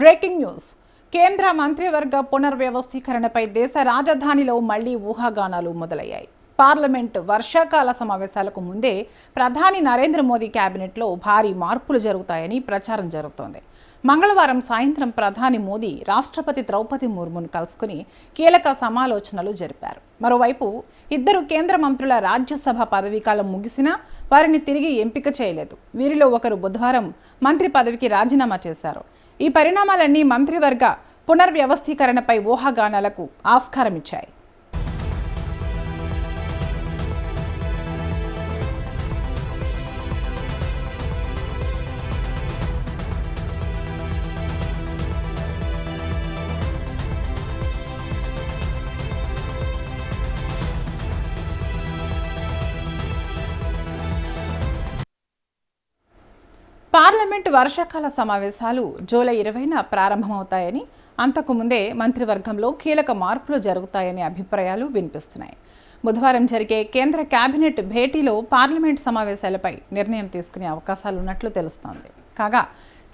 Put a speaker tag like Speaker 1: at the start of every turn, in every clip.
Speaker 1: Breaking news. కేంద్ర మంత్రివర్గ పునర్వ్యవస్థీకరణపై దేశ రాజధానిలో మళ్లీ ఊహాగానాలు మొదలయ్యాయి. పార్లమెంట్ వర్షాకాల సమావేశాలకు ముందే ప్రధాని నరేంద్ర మోదీ కేబినెట్లో భారీ మార్పులు జరుగుతాయని ప్రచారం జరుగుతోంది. మంగళవారం సాయంత్రం ప్రధాని మోదీ రాష్ట్రపతి ద్రౌపది ముర్మును కలుసుకుని కీలక సమాలోచనలు జరిపారు. మరోవైపు ఇద్దరు కేంద్ర మంత్రుల రాజ్యసభ పదవీకాలం ముగిసినా వారిని తిరిగి ఎంపిక చేయలేదు. వీరిలో ఒకరు బుధవారం మంత్రి పదవికి రాజీనామా చేశారు. ఈ పరిణామాలన్నీ మంత్రివర్గ పునర్వ్యవస్థీకరణపై ఊహాగానాలకు ఆస్కారమిచ్చాయి. పార్లమెంట్ వర్షాకాల సమావేశాలు జూలై 20న ప్రారంభమవుతాయని, అంతకుముందే మంత్రివర్గంలో కీలక మార్పులు జరుగుతాయనే అభిప్రాయాలు వినిపిస్తున్నాయి. బుధవారం జరిగే కేంద్ర కేబినెట్ భేటీలో పార్లమెంట్ సమావేశాలపై నిర్ణయం తీసుకునే అవకాశాలున్నట్లు తెలుస్తోంది. కాగా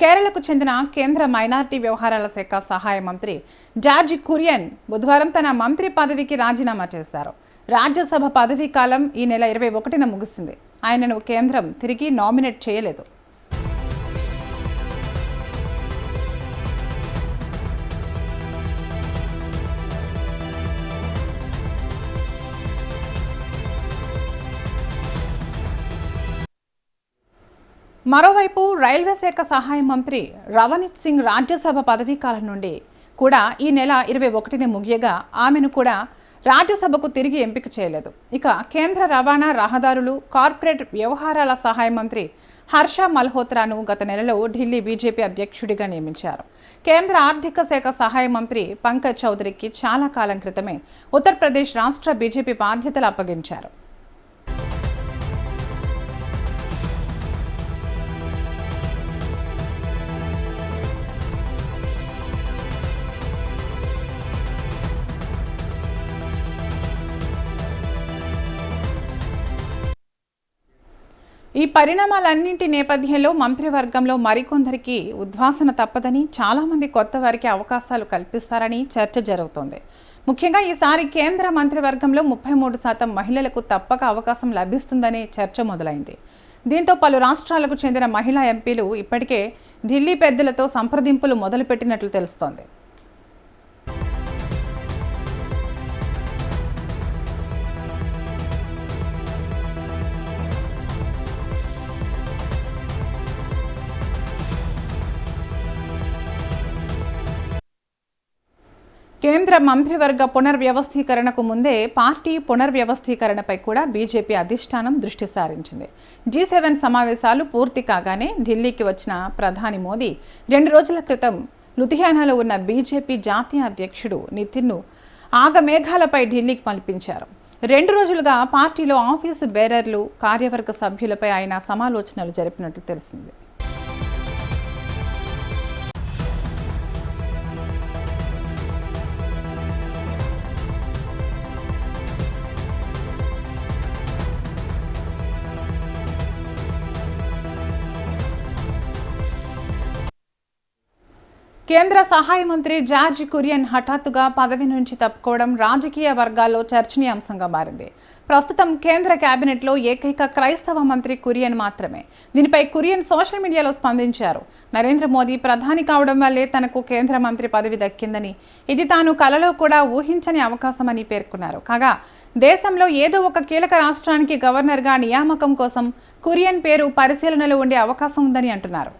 Speaker 1: కేరళకు చెందిన కేంద్ర మైనారిటీ వ్యవహారాల శాఖ సహాయ మంత్రి జార్జ్ కురియన్ బుధవారం తన మంత్రి పదవికి రాజీనామా చేశారు. రాజ్యసభ పదవీ కాలం ఈ నెల 21న ముగిసింది. ఆయనను కేంద్రం తిరిగి నామినేట్ చేయలేదు. మరోవైపు రైల్వే శాఖ సహాయ మంత్రి రవనీత్ సింగ్ రాజ్యసభ పదవీకాలం నుండి కూడా ఈ నెల 21న ముగియగా ఆమెను కూడా రాజ్యసభకు తిరిగి ఎంపిక చేయలేదు. ఇక కేంద్ర రవాణా, రహదారులు, కార్పొరేట్ వ్యవహారాల సహాయ మంత్రి హర్ష మల్హోత్రాను గత నెలలో ఢిల్లీ బీజేపీ అధ్యక్షుడిగా నియమించారు. కేంద్ర ఆర్థిక శాఖ సహాయ మంత్రి పంకజ్ చౌదరికి చాలా కాలం క్రితమే ఉత్తరప్రదేశ్ రాష్ట్ర బీజేపీ బాధ్యతలు అప్పగించారు. ఈ పరిణామాలన్నింటి నేపథ్యంలో మంత్రివర్గంలో మరికొందరికి ఉద్వాసన తప్పదని, చాలామంది కొత్త వారికి అవకాశాలు కల్పిస్తారని చర్చ జరుగుతోంది. ముఖ్యంగా ఈసారి కేంద్ర మంత్రివర్గంలో 33% మహిళలకు తప్పక అవకాశం లభిస్తుందనే చర్చ మొదలైంది. దీంతో పలు రాష్ట్రాలకు చెందిన మహిళా ఎంపీలు ఇప్పటికే ఢిల్లీ పెద్దలతో సంప్రదింపులు మొదలుపెట్టినట్లు తెలుస్తోంది. కేంద్ర మంత్రివర్గ పునర్వ్యవస్థీకరణకు ముందే పార్టీ పునర్వ్యవస్థీకరణపై కూడా బీజేపీ అధిష్టానం దృష్టి సారించింది. G7 సమావేశాలు పూర్తి కాగానే ఢిల్లీకి వచ్చిన ప్రధాని మోదీ 2 రోజుల క్రితం లుధియానాలో ఉన్న బీజేపీ జాతీయ అధ్యక్షుడు నితిన్ను ఆగమేఘాలపై ఢిల్లీకి పంపించారు. 2 రోజులుగా పార్టీలో ఆఫీసు బేరర్లు, కార్యవర్గ సభ్యులపై ఆయన సమాలోచనలు జరిపినట్లు తెలిసింది. కేంద్ర సహాయ మంత్రి జార్జ్ కురియన్ హఠాత్తుగా పదవి నుంచి తప్పుకోవడం రాజకీయ వర్గాల్లో చర్చనీయాంశంగా మారింది. ప్రస్తుతం కేంద్ర కేబినెట్లో ఏకైక క్రైస్తవ మంత్రి కురియన్ మాత్రమే. దీనిపై కురియన్ సోషల్ మీడియాలో స్పందించారు. నరేంద్ర మోదీ ప్రధాని కావడం వల్లే తనకు కేంద్ర మంత్రి పదవి దక్కిందని, ఇది తాను కలలో కూడా ఊహించని అవకాశమని పేర్కొన్నారు. కాగా దేశంలో ఏదో ఒక కీలక రాష్ట్రానికి గవర్నర్గా నియామకం కోసం కురియన్ పేరు పరిశీలనలో ఉండే అవకాశం ఉందని అంటున్నారు.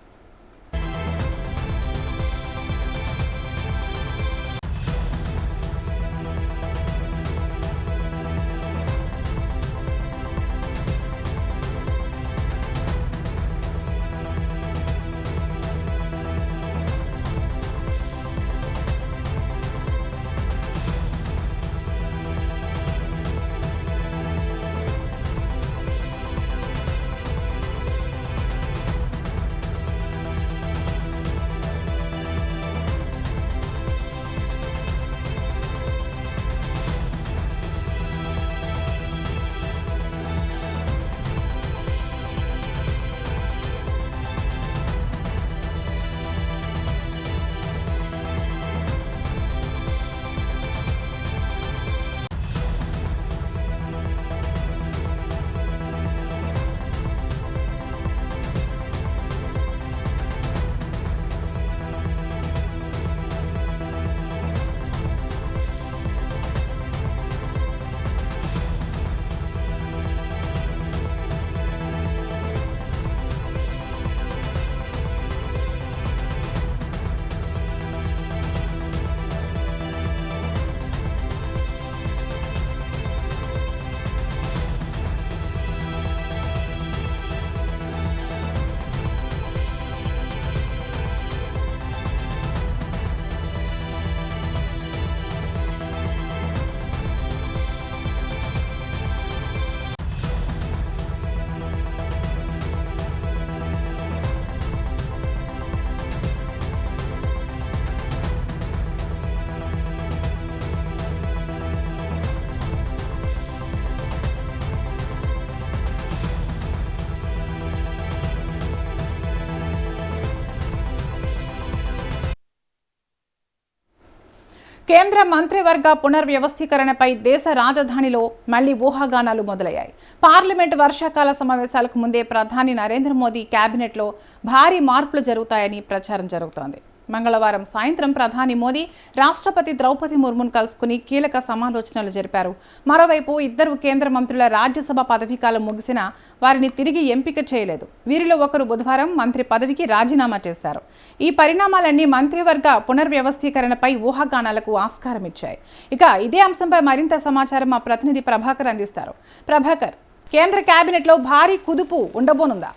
Speaker 1: కేంద్ర మంత్రివర్గ పునర్వ్యవస్థీకరణపై దేశ రాజధానిలో మళ్లీ ఊహాగానాలు మొదలయ్యాయి. పార్లమెంటు వర్షాకాల సమావేశాలకు ముందే ప్రధాని నరేంద్ర మోదీ కేబినెట్లో భారీ మార్పులు జరుగుతాయని ప్రచారం జరుగుతోంది. మంగళవారం సాయంత్రం ప్రధాని మోదీ రాష్ట్రపతి ద్రౌపది ముర్మును కలుసుకుని కీలక సమాలోచనలు జరిపారు. మరోవైపు ఇద్దరు కేంద్ర మంత్రుల రాజ్యసభ పదవీకాలం ముగిసినా వారిని తిరిగి ఎంపిక చేయలేదు. వీరిలో ఒకరు బుధవారం మంత్రి పదవికి రాజీనామా చేశారు. ఈ పరిణామాలన్నీ మంత్రివర్గ పునర్వ్యవస్థీకరణపై ఊహాగానాలకు ఆస్కారం ఇచ్చాయి. ఇక ఇదే అంశంపై మరింత సమాచారం మా ప్రతినిధి ప్రభాకర్ అందిస్తారు. ప్రభాకర్, కేంద్ర కేబినెట్లో భారీ కుదుపు ఉండబోనుందా?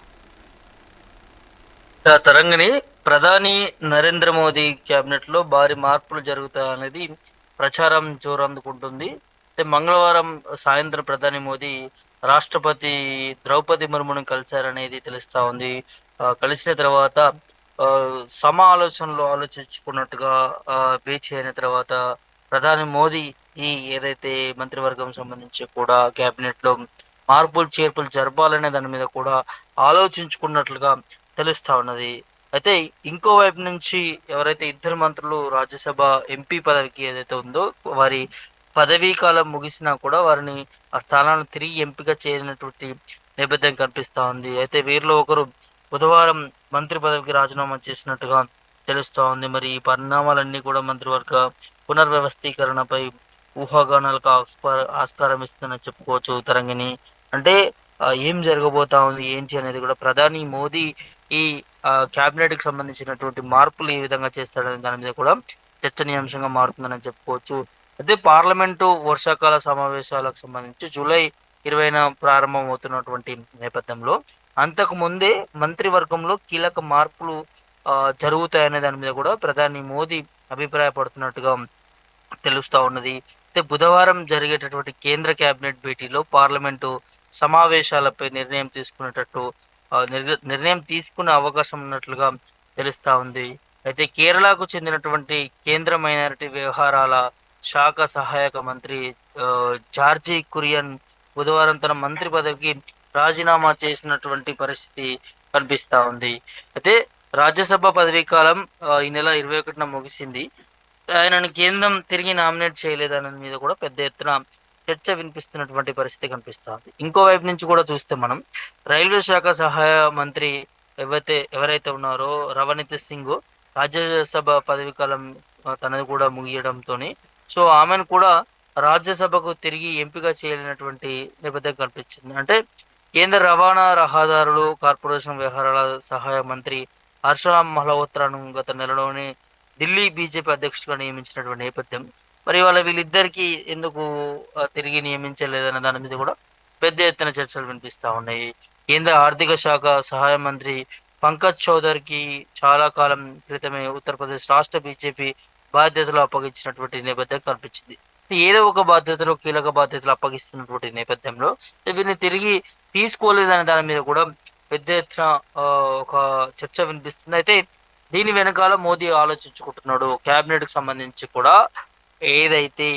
Speaker 2: తరంగిణి, ప్రధాని నరేంద్ర మోదీ కేబినెట్ లో భారీ మార్పులు జరుగుతాయనేది ప్రచారం జోరందుకుంటుంది. మంగళవారం సాయంత్రం ప్రధాని మోదీ రాష్ట్రపతి ద్రౌపది ముర్మును కలిశారనేది తెలుస్తా ఉంది. కలిసిన తర్వాత ఆలోచనలు ఆలోచించుకున్నట్టుగా బీచ్ అయిన తర్వాత ప్రధాని మోదీ ఏదైతే మంత్రివర్గం సంబంధించి కూడా కేబినెట్ లో మార్పులు చేర్పులు జరపాలనే దాని మీద కూడా ఆలోచించుకున్నట్లుగా తెలుస్తా ఉన్నది. అయితే ఇంకో వైపు నుంచి ఎవరైతే ఇద్దరు మంత్రులు రాజ్యసభ ఎంపీ పదవికి ఏదైతే ఉందో వారి పదవీ కాలం ముగిసినా కూడా వారిని ఆ స్థానాలను తిరిగి ఎంపిక చేయనటువంటి నేపథ్యం కనిపిస్తా ఉంది. అయితే వీరిలో ఒకరు బుధవారం మంత్రి పదవికి రాజీనామా చేసినట్టుగా తెలుస్తా ఉంది. మరి ఈ పరిణామాలన్నీ కూడా మంత్రివర్గ పునర్వ్యవస్థీకరణపై ఊహాగానాలకు ఆస్కారం ఇస్తుందని చెప్పుకోవచ్చు తరంగిణి. అంటే ఏం జరగబోతా ఉంది ఏంటి అనేది కూడా ప్రధాని మోదీ ఈ కేబినెట్ కి సంబంధించినటువంటి మార్పులు ఏ విధంగా చేస్తాడనే దాని మీద కూడా చర్చనీయాంశంగా మారుతుందని చెప్పుకోవచ్చు. అయితే పార్లమెంటు వర్షాకాల సమావేశాలకు సంబంధించి జూలై 20న ప్రారంభం అవుతున్నటువంటి నేపథ్యంలో అంతకు ముందే మంత్రివర్గంలో కీలక మార్పులు జరుగుతాయనే దాని మీద కూడా ప్రధాని మోదీ అభిప్రాయపడుతున్నట్టుగా తెలుస్తా ఉన్నది. అయితే బుధవారం జరిగేటటువంటి కేంద్ర కేబినెట్ భేటీలో పార్లమెంటు సమావేశాలపై నిర్ణయం తీసుకునే అవకాశం ఉన్నట్లుగా తెలుస్తా ఉంది. అయితే కేరళకు చెందినటువంటి కేంద్ర మైనారిటీ వ్యవహారాల శాఖ సహాయక మంత్రి జార్జి కురియన్ బుధవారం తన మంత్రి పదవికి రాజీనామా చేసినటువంటి పరిస్థితి కనిపిస్తా ఉంది. అయితే రాజ్యసభ పదవీ కాలం ఈ నెల 21న ముగిసింది. ఆయనను కేంద్రం తిరిగి నామినేట్ చేయలేదనే మీద కూడా పెద్ద ఎత్తున చర్చ వినిపిస్తున్నటువంటి పరిస్థితి కనిపిస్తుంది. ఇంకో వైపు నుంచి కూడా చూస్తే మనం రైల్వే శాఖ సహాయ మంత్రి ఎవరైతే ఉన్నారో రవనీత్ సింగ్ రాజ్యసభ పదవి కాలం తనది కూడా ముగియడంతో సో ఆమెను కూడా రాజ్యసభకు తిరిగి ఎంపిక చేయలేనటువంటి నేపథ్యం కనిపించింది. అంటే కేంద్ర రవాణా రహదారులు కార్పొరేషన్ వ్యవహారాల సహాయ మంత్రి హర్ష మల్హోత్రాను గత నెలలోనే ఢిల్లీ బీజేపీ అధ్యక్షుడిగా నియమించినటువంటి నేపథ్యం మరి వీళ్ళిద్దరికి ఎందుకు తిరిగి నియమించలేదన్న దాని మీద కూడా పెద్ద ఎత్తున చర్చలు వినిపిస్తా ఉన్నాయి. కేంద్ర ఆర్థిక శాఖ సహాయ మంత్రి పంకజ్ చౌదరికి చాలా కాలం క్రితమే ఉత్తరప్రదేశ్ రాష్ట్ర బీజేపీ బాధ్యతలు అప్పగించినటువంటి నేపథ్యం కనిపించింది. ఏదో ఒక బాధ్యతలో కీలక బాధ్యతలు అప్పగిస్తున్నటువంటి నేపథ్యంలో వీరిని తిరిగి తీసుకోలేదనే దాని మీద కూడా పెద్ద ఎత్తున ఒక చర్చ వినిపిస్తుంది. అయితే దీని వెనకాల మోదీ ఆలోచించుకుంటున్నాడు. కేబినెట్ కి సంబంధించి కూడా ఏదైతే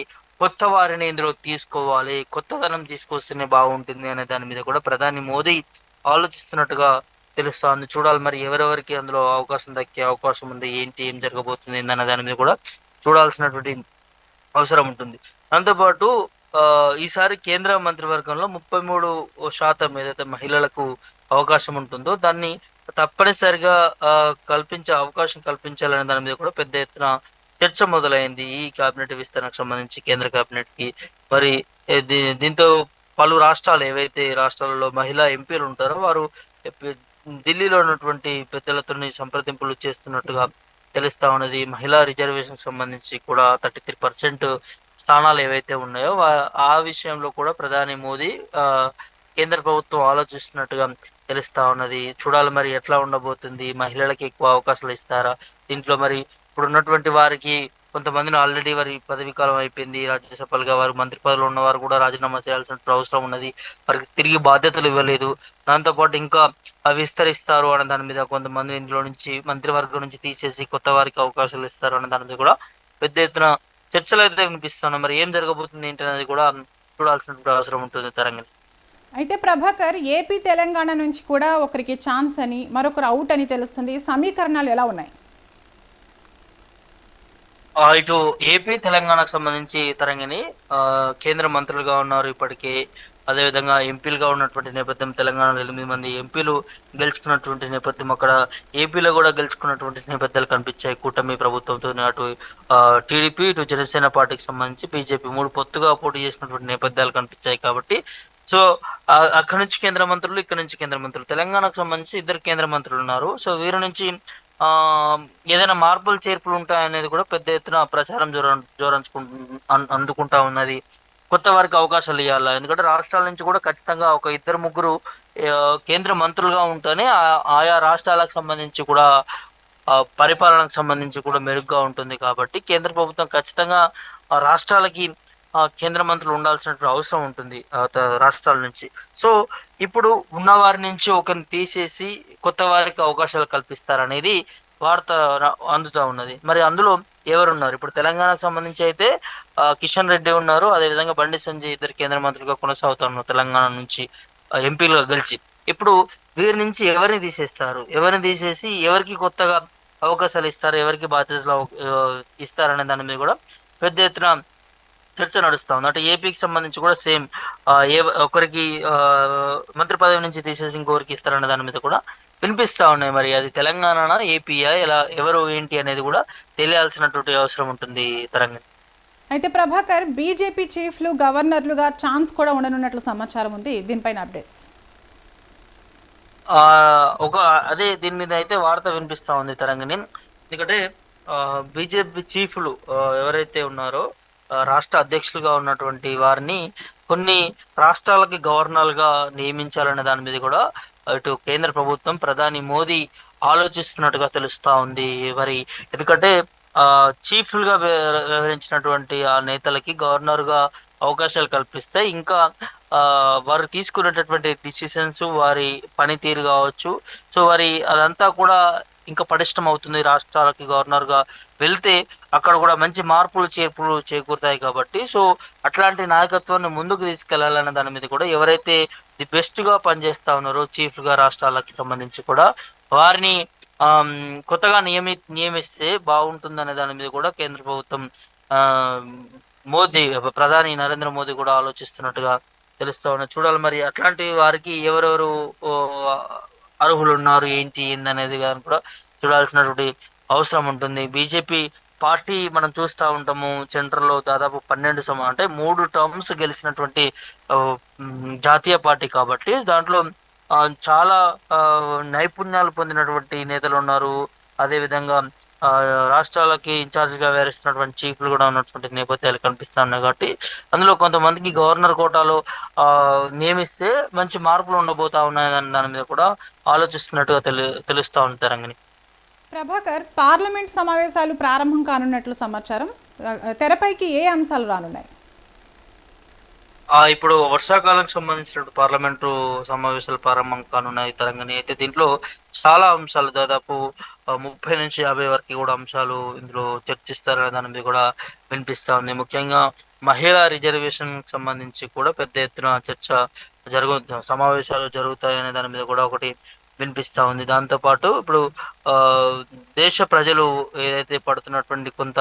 Speaker 2: కొత్త వారిని ఇందులో తీసుకోవాలి, కొత్తదనం తీసుకొస్తేనే బాగుంటుంది అనే దాని మీద కూడా ప్రధాని మోదీ ఆలోచిస్తున్నట్టుగా తెలుస్తోంది. చూడాలి మరి ఎవరెవరికి అందులో అవకాశం దక్కే అవకాశం ఉంది, ఏం జరగబోతుంది అనే దాని మీద కూడా చూడాల్సినటువంటి అవసరం ఉంటుంది. దాంతోపాటు ఈసారి కేంద్ర మంత్రివర్గంలో 33% ఏదైతే మహిళలకు అవకాశం ఉంటుందో దాన్ని తప్పనిసరిగా కల్పించే అవకాశం కల్పించాలనే దాని మీద కూడా పెద్ద ఎత్తున చర్చ మొదలైంది ఈ కేబినెట్ విస్తరణకు సంబంధించి కేంద్ర కేబినెట్ కి. మరి దీంతో పలు రాష్ట్రాలు ఏవైతే రాష్ట్రాలలో మహిళా ఎంపీలు ఉంటారో వారు ఢిల్లీలో ఉన్నటువంటి పెద్దలతో సంప్రదింపులు చేస్తున్నట్టుగా తెలుస్తా ఉన్నది. మహిళా రిజర్వేషన్ సంబంధించి కూడా 33% స్థానాలు ఏవైతే ఉన్నాయో ఆ విషయంలో కూడా ప్రధాని మోదీ కేంద్ర ప్రభుత్వం ఆలోచిస్తున్నట్టుగా తెలుస్తా ఉన్నది. చూడాలి మరి ఎట్లా ఉండబోతుంది, మహిళలకు ఎక్కువ అవకాశాలు ఇస్తారా, దీంట్లో మరి ఇప్పుడు ఉన్నటువంటి వారికి కొంతమందిని ఆల్రెడీ వారి పదవీ కాలం అయిపోయింది, రాజ్యసభలుగా వారు మంత్రి పదవిలో ఉన్నవారు కూడా రాజీనామా చేయాల్సిన అవసరం ఉన్నది, వారికి తిరిగి బాధ్యతలు ఇవ్వలేదు, దాంతోపాటు ఇంకా విస్తరిస్తారు అనే దాని మీద కొంతమంది ఇందులో నుంచి మంత్రివర్గం నుంచి తీసేసి కొత్త వారికి అవకాశాలు ఇస్తారు అనే దాని మీద కూడా పెద్ద ఎత్తున చర్చలు అయితే వినిపిస్తున్నాయి. మరి ఏం జరగబోతుంది ఏంటి అనేది కూడా చూడాల్సిన అవసరం ఉంటుంది తరంగిణి.
Speaker 1: అయితే ప్రభాకర్, ఏపీ తెలంగాణ నుంచి కూడా ఒకరికి ఛాన్స్ అని మరొకరు అవుట్ అని తెలుస్తుంది. సమీకరణాలు ఎలా ఉన్నాయి?
Speaker 2: ఇటు ఏపీ తెలంగాణకు సంబంధించి తరంగిణి కేంద్ర మంత్రులుగా ఉన్నారు ఇప్పటికే. అదేవిధంగా ఎంపీలుగా ఉన్నటువంటి నేపథ్యం, తెలంగాణలో 8 మంది ఎంపీలు గెలుచుకున్నటువంటి నేపథ్యం, అక్కడ ఏపీలో కూడా గెలుచుకున్నటువంటి నేపథ్యాలు కనిపించాయి. కూటమి ప్రభుత్వంతో అటు టీడీపీ, ఇటు జనసేన పార్టీకి సంబంధించి బీజేపీ 3 పొత్తుగా పోటీ చేసినటువంటి నేపథ్యాలు కనిపించాయి. కాబట్టి సో అక్కడ నుంచి కేంద్ర మంత్రులు, ఇక్కడ నుంచి కేంద్ర మంత్రులు. తెలంగాణకు సంబంధించి 2 కేంద్ర మంత్రులు ఉన్నారు. సో వీరి నుంచి ఆ ఏదైనా మార్పులు చేర్పులు ఉంటాయనేది కూడా పెద్ద ఎత్తున ప్రచారం అందుకుంటా ఉన్నది. కొత్త వారికి అవకాశాలు ఇవ్వాలా, ఎందుకంటే రాష్ట్రాల నుంచి కూడా ఖచ్చితంగా ఒక 2-3 కేంద్ర మంత్రులుగా ఉంటేనే ఆయా రాష్ట్రాలకు సంబంధించి కూడా పరిపాలనకు సంబంధించి కూడా మెరుగ్గా ఉంటుంది. కాబట్టి కేంద్ర ప్రభుత్వం ఖచ్చితంగా రాష్ట్రాలకి కేంద్ర మంత్రులు ఉండాల్సినటువంటి అవసరం ఉంటుంది రాష్ట్రాల నుంచి. సో ఇప్పుడు ఉన్న వారి నుంచి ఒకరిని తీసేసి కొత్త వారికి అవకాశాలు కల్పిస్తారనేది వార్త అందుతా ఉన్నది. మరి అందులో ఎవరున్నారు? ఇప్పుడు తెలంగాణకు సంబంధించి అయితే కిషన్ రెడ్డి ఉన్నారు, అదేవిధంగా బండి సంజయ్ 2 కేంద్ర మంత్రులుగా కొనసాగుతా ఉన్నారు తెలంగాణ నుంచి ఎంపీలుగా గెలిచి. ఇప్పుడు వీరి నుంచి ఎవరిని తీసేస్తారు, ఎవరిని తీసేసి ఎవరికి కొత్తగా అవకాశాలు ఇస్తారు, ఎవరికి బాధ్యతలు ఇస్తారనే దాని మీద కూడా పెద్ద ఎత్తున చర్చ నడుస్తా ఉంది. అంటే ఏపీకి సంబంధించి కూడా సేమ్ ఒకరికి మంత్రి పదవి నుంచి తీసేసి ఇంకొకరికి ఇస్తారన్న దాని మీద కూడా వినిపిస్తా ఉన్నాయి. మరి అది తెలంగాణ, ఏపీయా, ఎలా, ఎవరు ఏంటి అనేది కూడా తెలియాల్సినటువంటి అవసరం ఉంటుంది తరంగ.
Speaker 1: అయితే ప్రభాకర్, బీజేపీ చీఫ్లు గవర్నర్లుగా ఛాన్స్ కూడా ఉండనున్నట్లు సమాచారం ఉంది. దీనిపైన అప్డేట్స్?
Speaker 2: అదే దీని మీద అయితే వార్త వినిపిస్తా ఉంది తరంగిణి. ఎందుకంటే బీజేపీ చీఫ్లు ఎవరైతే ఉన్నారో రాష్ట్ర అధ్యక్షులుగా ఉన్నటువంటి వారిని కొన్ని రాష్ట్రాలకి గవర్నర్లుగా నియమించాలనే దాని మీద కూడా ఇటు కేంద్ర ప్రభుత్వం, ప్రధాని మోదీ ఆలోచిస్తున్నట్టుగా తెలుస్తా ఉంది. మరి ఎందుకంటే చీఫ్లుగా వ్యవహరించినటువంటి ఆ నేతలకి గవర్నర్గా అవకాశాలు కల్పిస్తే ఇంకా వారు తీసుకునేటటువంటి డిసిషన్స్, వారి పనితీరు కావచ్చు, సో వారి అదంతా కూడా ఇంకా పటిష్టం అవుతుంది. రాష్ట్రాలకి గవర్నర్గా వెళ్తే అక్కడ కూడా మంచి మార్పులు చేర్పులు చేకూరుతాయి. కాబట్టి సో అట్లాంటి నాయకత్వాన్ని ముందుకు తీసుకెళ్లాలనే దాని మీద కూడా ఎవరైతే ది బెస్ట్గా పనిచేస్తా ఉన్నారో చీఫ్గా రాష్ట్రాలకి సంబంధించి కూడా వారిని కొత్తగా నియమిస్తే బాగుంటుందనే దాని మీద కూడా కేంద్ర ప్రభుత్వం ప్రధాని నరేంద్ర మోదీ కూడా ఆలోచిస్తున్నట్టుగా తెలుస్తా ఉన్నది. చూడాలి మరి అట్లాంటి వారికి ఎవరెవరు అర్హులు ఉన్నారు, ఏంటి అనేది కానీ కూడా చూడాల్సినటువంటి అవసరం ఉంటుంది. బీజేపీ పార్టీ మనం చూస్తూ ఉంటాము, సెంట్రల్లో దాదాపు 12 అంటే 3 టర్మ్స్ గెలిచినటువంటి జాతీయ పార్టీ. కాబట్టి దాంట్లో చాలా నైపుణ్యాలు పొందినటువంటి నేతలు ఉన్నారు. అదేవిధంగా రాష్ట్రాలకి ఇన్ఛార్జిగా వ్యవహరిస్తున్నటువంటి చీఫ్లు కూడా ఉన్నటువంటి నేపథ్యాలు కనిపిస్తా ఉన్నాయి. కాబట్టి అందులో కొంతమందికి గవర్నర్ కోటాలో నియమిస్తే మంచి మార్పులు ఉండబోతా ఉన్నాయని దాని మీద కూడా ఆలోచిస్తున్నట్టుగా తెలుస్తా ఉంది తరంగిణి.
Speaker 1: ప్రభాకర్, పార్లమెంట్ సమావేశాలు ప్రారంభం కానున్నట్లు సమాచారం. తెరపైకి ఏ అంశాలు రానున్నాయి?
Speaker 2: ఇప్పుడు వర్షాకాలానికి సంబంధించిన పార్లమెంటు సమావేశాలు ప్రారంభం కానున్నాయి తరంగిణి. అయితే దీంట్లో చాలా అంశాలు, దాదాపు 30 నుంచి 50 వరకు కూడా అంశాలు ఇందులో చర్చిస్తారనే దాని మీద కూడా వినిపిస్తా ఉంది. ముఖ్యంగా మహిళా రిజర్వేషన్ సంబంధించి కూడా పెద్ద ఎత్తున చర్చ సమావేశాలు జరుగుతాయనే దాని మీద కూడా ఒకటి వినిపిస్తా ఉంది. దాంతోపాటు ఇప్పుడు దేశ ప్రజలు ఏదైతే పడుతున్నటువంటి కొంత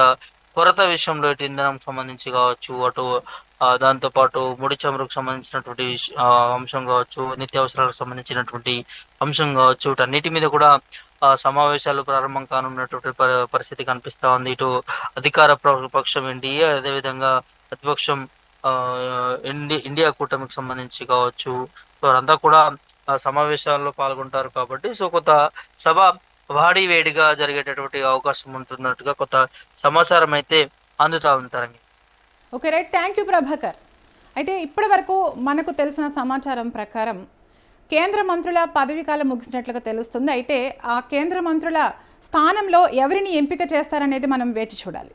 Speaker 2: కొరత విషయంలో ఇటు ఇంధనం సంబంధించి కావచ్చు, అటు దాంతోపాటు ముడి చమురుకు సంబంధించినటువంటి అంశం కావచ్చు, నిత్యావసరాలకు సంబంధించినటువంటి అంశం కావచ్చు, వీటన్నిటి మీద కూడా సమావేశాలు ప్రారంభం కానున్నటువంటి పరిస్థితి కనిపిస్తా ఉంది. ఇటు అధికార పక్షం ఎన్డీఏ, అదేవిధంగా ప్రతిపక్షం ఇండియా కూటమికి సంబంధించి కావచ్చు, వారంతా కూడా సమావేశాల్లో పాల్గొంటారు. కాబట్టి సో కొంత సభ వాడి వేడిగా జరిగేటటువంటి అవకాశం ఉంటున్నట్టుగా కొంత సమాచారం అయితే అందుతా ఉంటారండి.
Speaker 1: Okay, right. Thank you Prabhakar. అయితే ఇప్పటి వరకు మనకు తెలిసిన సమాచారం ప్రకారం కేంద్ర మంత్రుల పదవీకాలం ముగిసినట్లుగా తెలుస్తుంది. అయితే ఆ కేంద్ర మంత్రుల స్థానంలో ఎవరిని ఎంపిక చేస్తారనేది మనం వేచి చూడాలి.